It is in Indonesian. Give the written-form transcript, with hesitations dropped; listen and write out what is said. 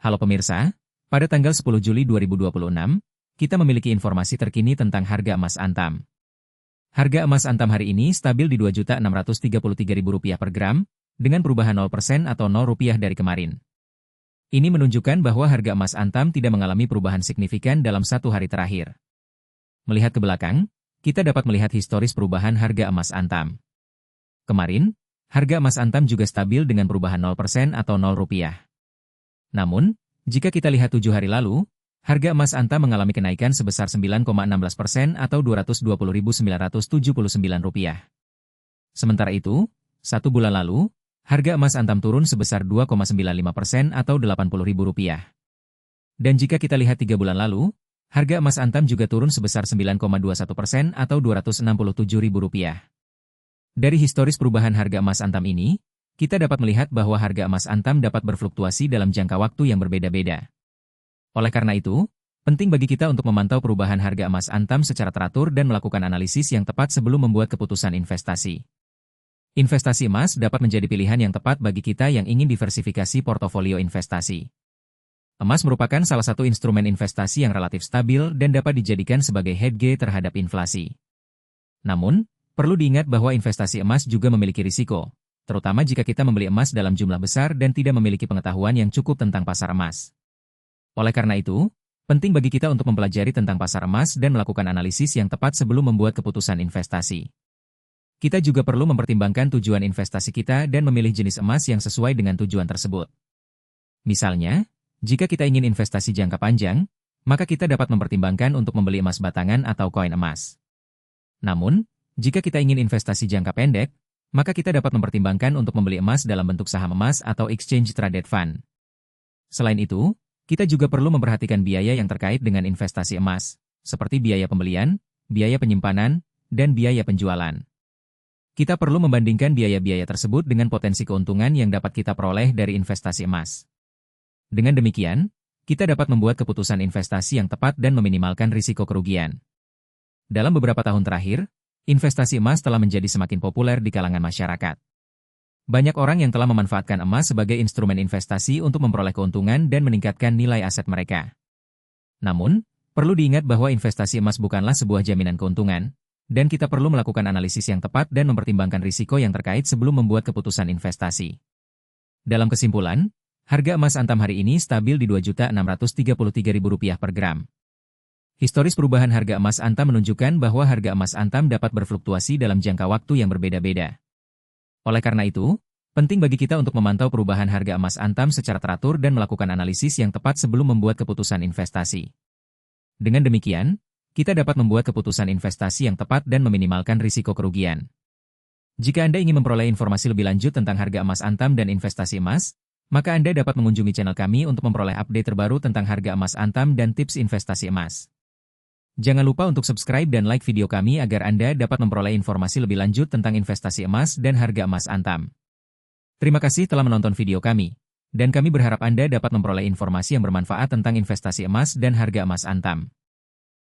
Halo pemirsa, pada tanggal 10 Juli 2026, kita memiliki informasi terkini tentang harga emas Antam. Harga emas Antam hari ini stabil di Rp2.633.000 per gram, dengan perubahan 0% atau Rp0 dari kemarin. Ini menunjukkan bahwa harga emas Antam tidak mengalami perubahan signifikan dalam satu hari terakhir. Melihat ke belakang, kita dapat melihat historis perubahan harga emas Antam. Kemarin, harga emas Antam juga stabil dengan perubahan 0% atau Rp0. Namun, jika kita lihat 7 hari lalu, harga emas Antam mengalami kenaikan sebesar 9,16% atau Rp220.979. Sementara itu, 1 bulan lalu, harga emas Antam turun sebesar 2,95% atau Rp80.000. Dan jika kita lihat 3 bulan lalu, harga emas Antam juga turun sebesar 9,21% atau Rp267.000. Dari historis perubahan harga emas Antam ini, kita dapat melihat bahwa harga emas Antam dapat berfluktuasi dalam jangka waktu yang berbeda-beda. Oleh karena itu, penting bagi kita untuk memantau perubahan harga emas Antam secara teratur dan melakukan analisis yang tepat sebelum membuat keputusan investasi. Investasi emas dapat menjadi pilihan yang tepat bagi kita yang ingin diversifikasi portofolio investasi. Emas merupakan salah satu instrumen investasi yang relatif stabil dan dapat dijadikan sebagai hedge terhadap inflasi. Namun, perlu diingat bahwa investasi emas juga memiliki risiko, terutama jika kita membeli emas dalam jumlah besar dan tidak memiliki pengetahuan yang cukup tentang pasar emas. Oleh karena itu, penting bagi kita untuk mempelajari tentang pasar emas dan melakukan analisis yang tepat sebelum membuat keputusan investasi. Kita juga perlu mempertimbangkan tujuan investasi kita dan memilih jenis emas yang sesuai dengan tujuan tersebut. Misalnya, jika kita ingin investasi jangka panjang, maka kita dapat mempertimbangkan untuk membeli emas batangan atau koin emas. Namun, jika kita ingin investasi jangka pendek, maka kita dapat mempertimbangkan untuk membeli emas dalam bentuk saham emas atau exchange traded fund. Selain itu, kita juga perlu memperhatikan biaya yang terkait dengan investasi emas, seperti biaya pembelian, biaya penyimpanan, dan biaya penjualan. Kita perlu membandingkan biaya-biaya tersebut dengan potensi keuntungan yang dapat kita peroleh dari investasi emas. Dengan demikian, kita dapat membuat keputusan investasi yang tepat dan meminimalkan risiko kerugian. Dalam beberapa tahun terakhir, investasi emas telah menjadi semakin populer di kalangan masyarakat. Banyak orang yang telah memanfaatkan emas sebagai instrumen investasi untuk memperoleh keuntungan dan meningkatkan nilai aset mereka. Namun, perlu diingat bahwa investasi emas bukanlah sebuah jaminan keuntungan, dan kita perlu melakukan analisis yang tepat dan mempertimbangkan risiko yang terkait sebelum membuat keputusan investasi. Dalam kesimpulan, harga emas Antam hari ini stabil di Rp2.633.000 per gram. Historis perubahan harga emas Antam menunjukkan bahwa harga emas Antam dapat berfluktuasi dalam jangka waktu yang berbeda-beda. Oleh karena itu, penting bagi kita untuk memantau perubahan harga emas Antam secara teratur dan melakukan analisis yang tepat sebelum membuat keputusan investasi. Dengan demikian, kita dapat membuat keputusan investasi yang tepat dan meminimalkan risiko kerugian. Jika Anda ingin memperoleh informasi lebih lanjut tentang harga emas Antam dan investasi emas, maka Anda dapat mengunjungi channel kami untuk memperoleh update terbaru tentang harga emas Antam dan tips investasi emas. Jangan lupa untuk subscribe dan like video kami agar Anda dapat memperoleh informasi lebih lanjut tentang investasi emas dan harga emas Antam. Terima kasih telah menonton video kami, dan kami berharap Anda dapat memperoleh informasi yang bermanfaat tentang investasi emas dan harga emas Antam.